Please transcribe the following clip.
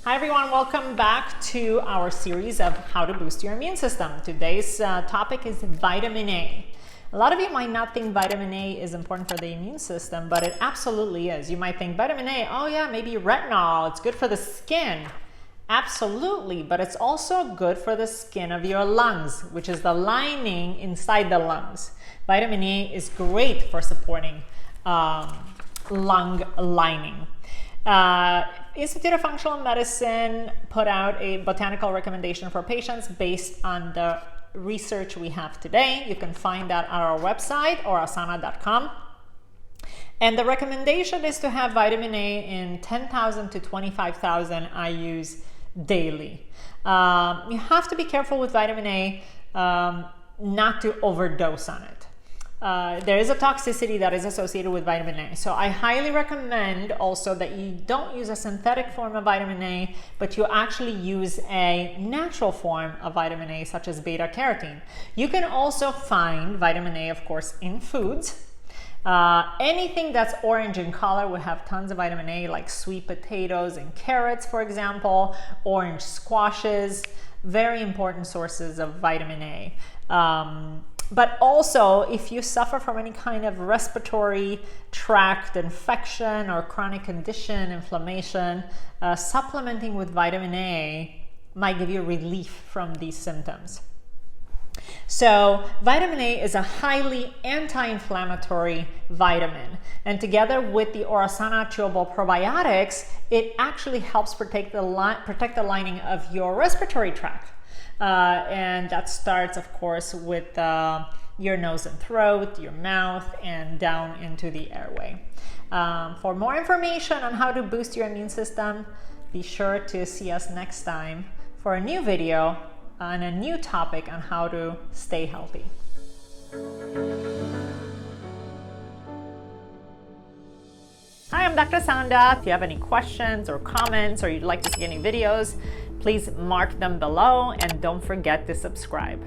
Hi everyone, welcome back to our series of how to boost your immune system. Today's topic is vitamin A. A lot of you might not think vitamin A is important for the immune system, but it absolutely is. You might think vitamin A, oh yeah, maybe retinol, it's good for the skin. Absolutely, but it's also good for the skin of your lungs, which is the lining inside the lungs. Vitamin A is great for supporting lung lining. Institute of Functional Medicine put out a botanical recommendation for patients based on the research we have today. You can find that on our website or asana.com. And the recommendation is to have vitamin A in 10,000 to 25,000 IUs daily. You have to be careful with vitamin A not to overdose on it. There is a toxicity that is associated with vitamin A. So I highly recommend also that you don't use a synthetic form of vitamin A, but you actually use a natural form of vitamin A, such as beta carotene. You can also find vitamin A, of course, in foods. Anything that's orange in color would have tons of vitamin A, like sweet potatoes and carrots, for example, orange squashes, very important sources of vitamin A. But also, if you suffer from any kind of respiratory tract infection or chronic condition, inflammation, supplementing with vitamin A might give you relief from these symptoms. So vitamin A is a highly anti-inflammatory vitamin, and together with the Orasana chewable probiotics, it actually helps protect the lining of your respiratory tract. And that starts, of course, with your nose and throat, your mouth, and down into the airway. For more information on how to boost your immune system, be sure to see us next time for a new video on a new topic on how to stay healthy. Hi, I'm Dr. Sanda. If you have any questions or comments, or you'd like to see any videos, please mark them below and don't forget to subscribe.